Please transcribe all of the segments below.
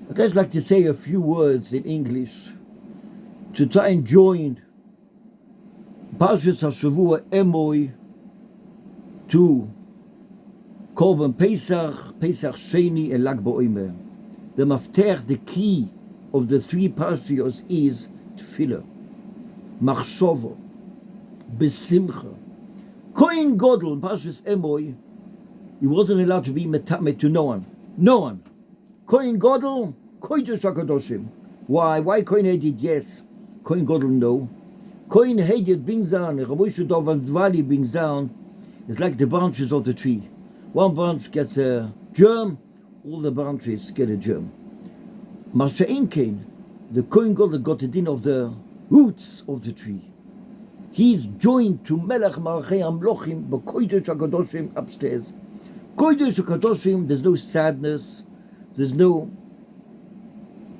I'd just like to say a few words in English to try and join Pashas HaShavua Emor to Korban Pesach, Pesach Sheni, and Lag Beoimer. The Maftech, the key of the three Parshiyos is Tefillah, Machshava, Besimcha. Kohen Godol, Pashas Emor, he wasn't allowed to be metame to no one. No one. Kohen Godol, Kodesh HaKadoshim. Why? Why Kohen Hedid? Yes. Kohen Godol, no. Kohen Hedid brings down, Rabbi Shudov Valley brings down, it's like the branches of the tree. One branch gets a germ, all the branches get a germ. Masha'in Kain, the Kohen Godol got the din of the roots of the tree. He's joined to Melech Malchei Amlochim, but Kodesh HaKadoshim upstairs. Kodesh HaKadoshim, there's no sadness, there's no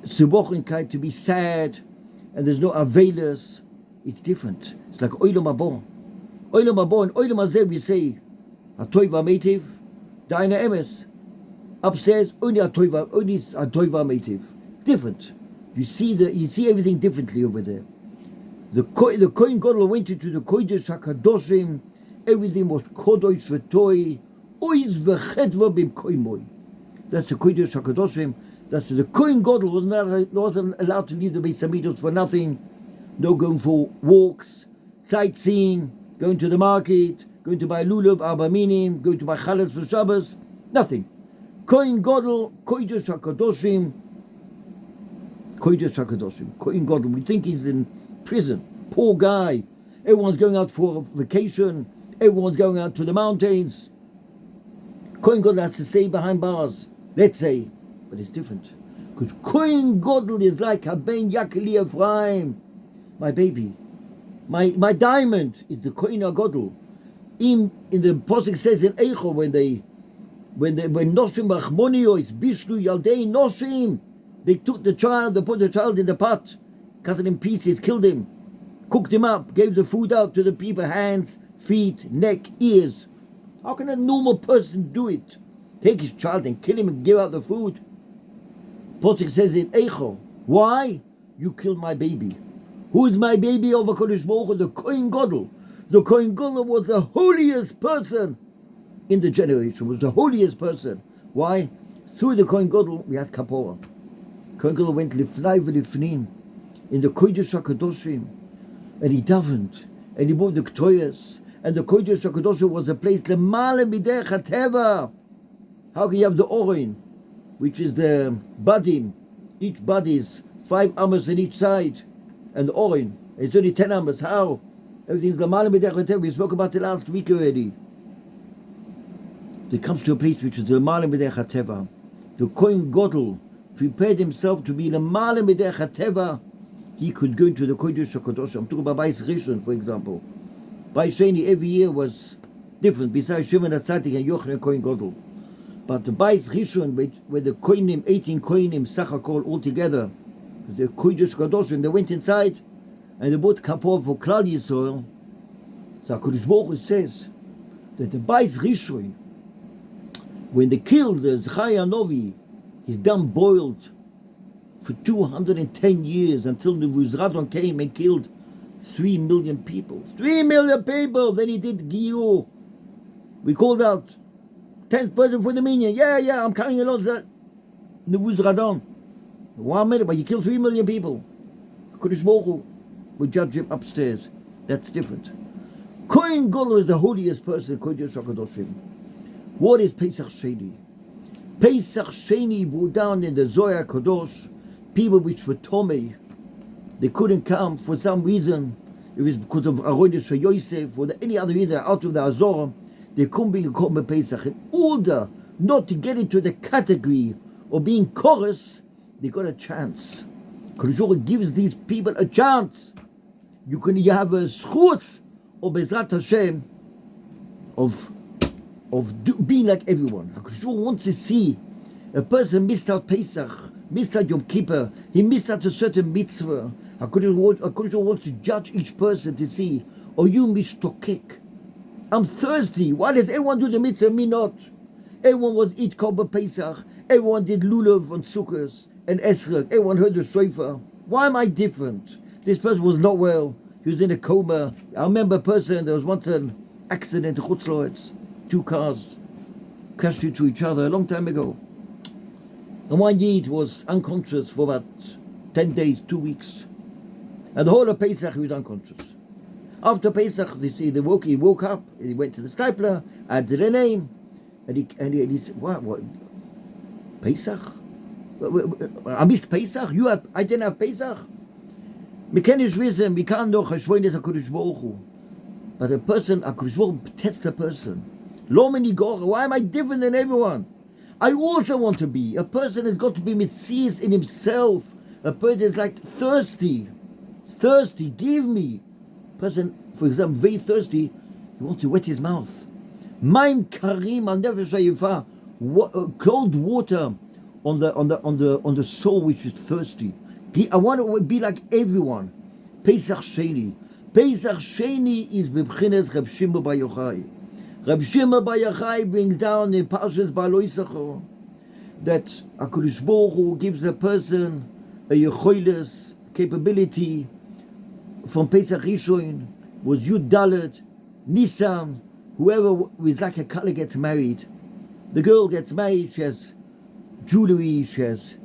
Sibochenkeit to be sad, and there's no Avelas. It's different. It's like Oilam Haba. Oilam Haba and Oilam Hazeh we say, Atoiv HaMeitiv, Daina Emes. Upstairs, only Atoiv HaMeitiv. Different. You see everything differently over there. The Kohen Godol went into the Kodesh HaKadoshim, everything was Kodosh V'Toi, Oiz V'Chedva Bim Koimoy. That's the Kodesh HaKadoshim. That's the Kohen Godol wasn't allowed to leave the Beis Hamikdash for nothing. No going for walks, sightseeing, going to the market, going to buy lulav, arba minim, going to buy chalas for Shabbos, nothing. Kohen Godol, Kodesh HaKadoshim, Kodesh HaKadoshim. Kohen Godol, we think he's in prison. Poor guy. Everyone's going out for vacation. Everyone's going out to the mountains. Kohen Godol has to stay behind bars, let's say. But it's different. Because Kohen Godol is like Haben Yakeli Ephraim. My baby. My diamond is the Kohen Godol. In the Pasuk says in Eicho, when Noshim Bachmoniyos, Bishlu Yaldei Noshim, they took the child, they put the child in the pot, cut it in pieces, killed him, cooked him up, gave the food out to the people, hands, feet, neck, ears. How can a normal person do it? Take his child and kill him and give out the food? Pasuk says in Eicho, why? You killed my baby. Who is my baby over Kodesh Baruch Hu? The Kohen Godol. The Kohen Godol was the holiest person in the generation, was the holiest person. Why? Through the Kohen Godol, we had Kapora. Kohen Godol went lifnai v'lifnim in the Kodesh HaKadoshim, and he davened, and he moved the Ktoyas, and the Kodesh HaKadoshim was a place lemale midei chateva. How can you have the Orin, which is the badim, each body is 5 amos on each side, and the Orin, it's only 10 amos. How? Everything's lemale midei chateva. We spoke about it last week already. It comes to a place which is lemale midei chateva. The Kohen Godol prepared himself to be lemale midei chateva. He could go into the Kodesh HaKadoshim. I'm talking about Bais Rishon, for example. Bais Sheni every year was different, besides Shimon HaTzadik and Yochanan Kohen Godol. But the Bais Rishon, where the Kohenim, 18 Kohenim, Sachakol, all together, the Kodesh HaKadoshim, they went inside and they bought Kapor for Klal Yisrael. So HaKadosh Baruch Hu says that the Bais Rishon, when they killed the Zechariah Novi, his dam boiled for 210 years until Nebuzaradan came and killed 3 million people. 3 million people! Then he did Giyur. We called out, 10th person for the minion. Yeah, I'm coming along. Nebuzaradan. 1 minute, but you killed 3 million people. Kodesh Baruch Hu will judge him upstairs. That's different. Kohen Godol is the holiest person in Kodesh HaKadoshim. What is Pesach Sheni? Pesach Sheni brought down in the Zohar Kadosh people which were Tomei. They couldn't come for some reason. It was because of Aronis Yosef or any other reason out of the Azor. They couldn't be called Pesach. In order not to get into the category of being chorus, they got a chance. Kodesh gives these people a chance. You have a schutz of Bezrat Hashem of being like everyone. HaKadosh wants to see a person missed out Pesach, missed out Yom Kippur, he missed out a certain mitzvah. HaKadosh wants to judge each person to see, are you mishtokek? I'm thirsty. Why does everyone do the mitzvah, me not? Everyone was eat Korban Pesach, everyone did lulav on Sukkot, and Esrog. Everyone heard the shofar. Why am I different? This person was not well. He was in a coma. I remember a person, there was once an accident in Chutzlowitz. 2 cars crashed into each other a long time ago. And one Yid was unconscious for about 10 days, 2 weeks. And the whole of Pesach he was unconscious. After Pesach, he woke up, he went to the stapler, added a name, and he said, what? Pesach? I missed Pesach? I didn't have Pesach? We can't wissen, we can't noch Hashvoines HaKadosh Baruch Hu. But a person, HaKadosh Baruch Hu tests a person. Lo meni gora, why am I different than everyone? I also want to be. A person has got to be mitzias in himself. A person is like thirsty. Thirsty, give me. Person, for example, very thirsty, he wants to wet his mouth. Maim karim, I'll never say yifa. Cold water on the soul which is thirsty. I want to be like everyone. Pesach Sheni. Pesach Sheni is bebchines Reb Shimon Bar Yochai. Reb Shimon Bar Yochai brings down in Parshas Ba'alo Yisachar that HaKadosh Baruch Hu gives a person a yecholes capability from Pesach Rishon was Yud Dalet, Nisan, whoever is like a color gets married. The girl gets married, she has jewelry, she has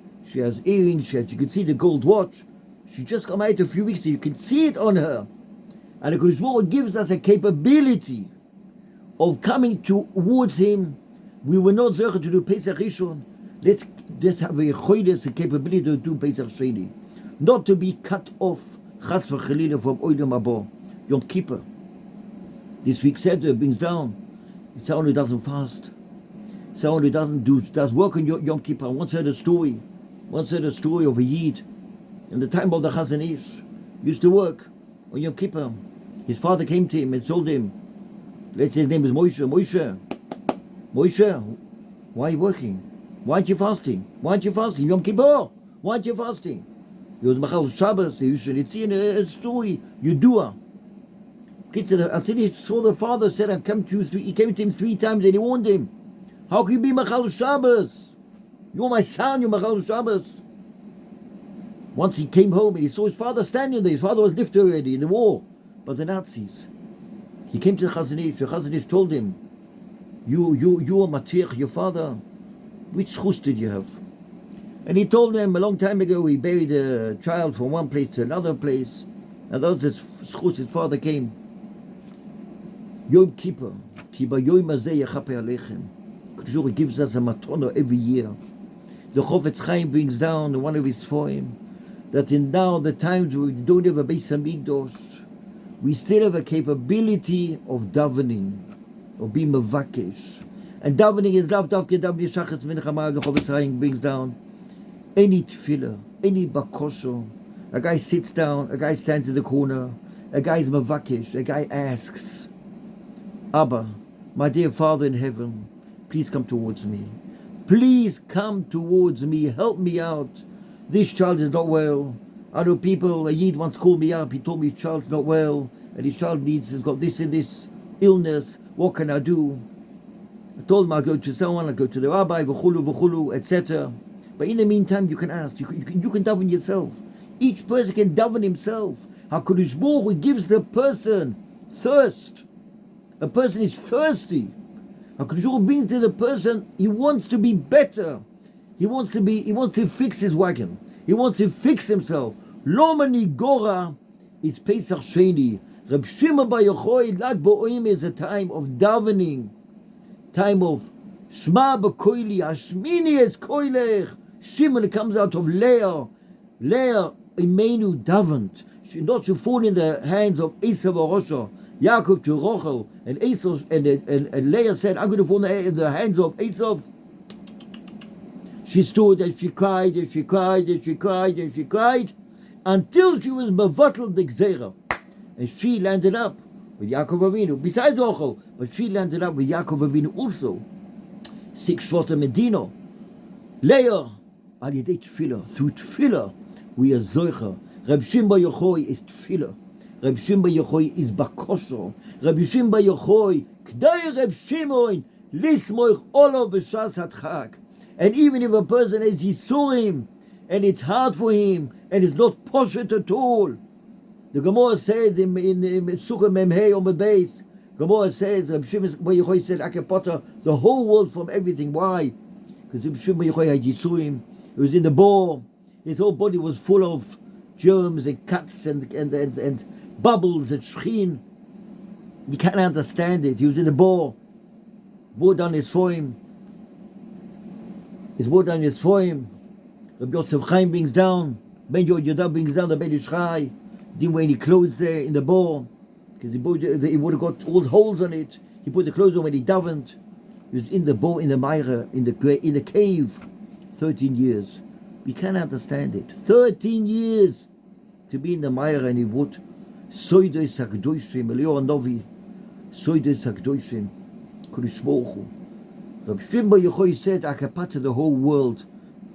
earrings, you can see the gold watch. She just got married a few weeks ago, you can see it on her. And the Kodesh Baruch Hu gives us a capability of coming towards Him. We were not zecher to do Pesach Rishon. Let's have a choides, a capability to do Pesach Sheni. Not to be cut off, chas v'chalila, from Olam Haba, Yom Kippur. This week Seder brings down, it's someone who doesn't fast. Someone who does work on Yom Kippur. I once heard a story of a Yid in the time of the Chazon Ish. Used to work on Yom Kippur. His father came to him and told him, let's say his name is Moshe, why are you working? Why aren't you fasting? Yom Kippur, why aren't you fasting? He was Machal Shabbos, he see in a story, Yudua. Until he saw the father said, he came to him 3 times and he warned him, how can you be Machal Shabbos? You're my son, you're Machal Shabbos. Once he came home and he saw his father standing there. His father was lifted already in the war by the Nazis. He came to the Chazon Ish. The Chazon Ish told him, you are Matiach, your father. Which schus did you have? And he told them a long time ago he buried a child from one place to another place. And that was his schus. His father came. Yom Kippur, ki Beoimer zeh yechaper alechem. Kodesh gives us a matona every year. The Chofetz Chaim brings down one of his poems that in now the times where we don't have a Beis Hamikdash, we still have a capability of davening, of being mevakesh. And davening is lav davke davening shachas mincha. The Chofetz Chaim brings down any tefillah, any bakosho. A guy sits down, a guy stands in the corner, a guy is mevakesh, a guy asks, Abba, my dear Father in heaven, please come towards me. Please come towards me, help me out. This child is not well. I know people, a Yid once called me up, he told me his child's not well, and his child has got this and this illness, what can I do? I told him I'll go to someone, I'll go to the rabbi, v'chulu, etc. But in the meantime, you can ask, you can daven yourself. Each person can daven himself. HaKadosh Baruch Hu gives the person thirst. A person is thirsty. HaKadosh Baruch Hu brings to the person, he wants to be better. He wants to fix his wagon. He wants to fix himself. Lo mani gora is Pesach Sheni. Reb Shimon Bar Yochai, like Beoimer, is a time of davening, time of Shema b'koili, Hashmini es koilech. Shimon comes out of Leah. Leah, Imenu davened. She not to fall in the hands of Esav or Rosha. Yaakov to Rochel, and Esav and Leah said, I'm going to fall in the hands of Esav. She stood and she cried and she cried and she cried and she cried until she was mevatel the gzeira. And she landed up with Yaakov Avinu, besides Rochel, but she landed up with Yaakov Avinu also. 6 Shvota Medina. Leah, al yedei tefillah, through tefillah, we are zoicha. Reb Shimon Bar Yochai is tefillah. Reb Shimon Bar Yochai is bakosho. Reb Shimon Bar Yochai, k'day Reb Shimon, lismoich olav b'shas hadchak. And even if a person has Yisurim, and it's hard for him, and it's not poshut at all. The Gemara says in Sukkah Memhei on the base, Gemara says, Reb Shimon Bar Yochai said, Akapata, the whole world from everything. Why? Because Reb Shimon Bar Yochai had Yisurim. He was in the bore. His whole body was full of germs and cuts and bubbles and shchin. You can't understand it. He was in the bore. Bore down his foim. His bore down his foim. Rabbi Yosef Chaim brings down. Ben Yodah brings down the Ben Ish Chai. Didn't wear any clothes there in the bore. Because he would have got all the holes on it. He put the clothes on when he davened. He was in the bore, in the Meira, in the cave, 13 years. We can't understand it. 13 years to be in the Meira, and he would. Soides HaKadoshim, Eliyahu Novi, Soides HaKadoshim, Kodesh Baruch Hu. Rabbi Shimon Bar Yochai said, Akapata the whole world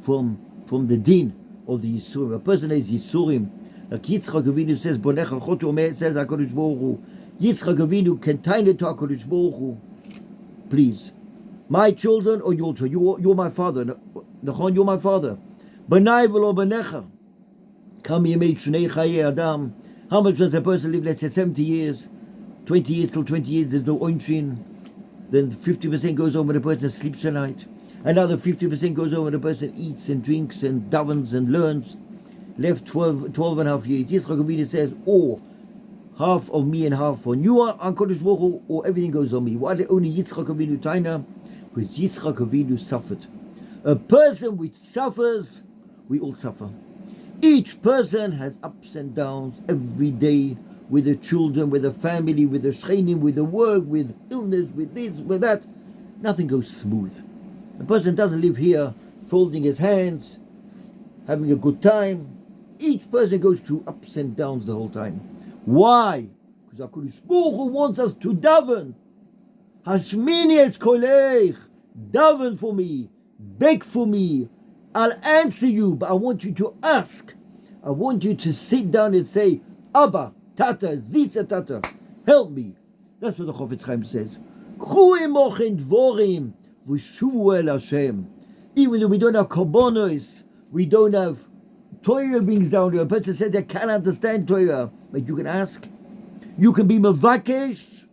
from the din of the Yisurim. A person is Yisurim. Like Yitzchak Avinu says, Bonecha Chotu Omer says HaKadosh Baruch Hu. Yitzchak Avinu can tie it to HaKadosh Baruch Hu. Please, my children or your children, you're my father. Nachon, you're my father. Banai v'lo banecha. Kam yemei shnei chayei adam. How much does a person live? Let's say 70 years, 20 years till 20 years. There's no ointrin. Then 50% goes on when a person sleeps a night. Another 50% goes on when a person eats and drinks and davens and learns. Left 12 and a half years. Yitzchak Avinu says, or half of me and half on you are Kodesh Baruch Hu, or everything goes on me. Why only Yitzchak Avinu Taina? Because Yitzchak Avinu suffered. A person which suffers, we all suffer. Each person has ups and downs every day, with the children, with the family, with the shchenim, with the work, with illness, with this, with that. Nothing goes smooth. A person doesn't live here folding his hands, having a good time. Each person goes through ups and downs the whole time. Why? Because HaKadosh Baruch Hu wants us to daven. Hashmini es koleich. Daven for me. Beg for me. I'll answer you, but I want you to ask. I want you to sit down and say, Abba, Tata, Zitza Tata, help me. That's what the Chofetz Chaim says. K'chu imochem dvorim v'shuvu el Hashem. Even though we don't have korbanos, we don't have Torah brings down to a person says they can't understand Torah, but you can ask. You can be mavakesh.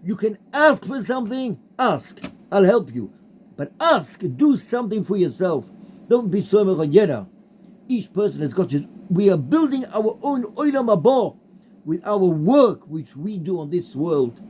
You can ask for something. Ask. I'll help you. But ask. Do something for yourself. Don't be so mechayera. Each person has got his. We are building our own oilam haba with our work which we do on this world.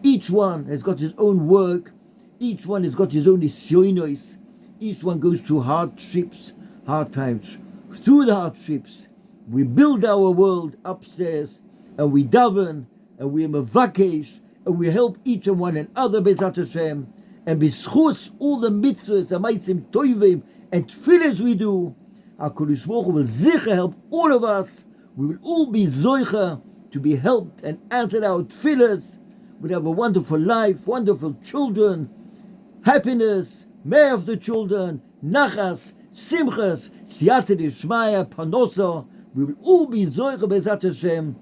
Each one has got his own work. Each one has got his own nisyonos. Each one goes through hardships, hard times. Through the hardships, we build our world upstairs, and we daven, and we mavakesh, and we help each and one another, Bezat Hashem, and b'schus all the mitzvahs, amaisim toivim, and tefillahs we do, HaKadosh Baruch Hu will zicha help all of us. We will all be zoicha to be helped and answered our tefillahs. We'll have a wonderful life, wonderful children, happiness, may of the children, nachas, simchas, siyata d'shmaya, panosa. We will all be zoicha Bezat Hashem,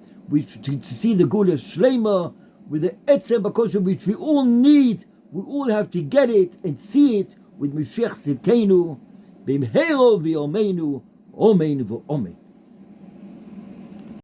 to see the Gula Shlema, with the etzem bakosha which we all need. We all have to get it and see it with Mashiach Tzidkenu, b'imhero v'yomeinu, omein v'omein.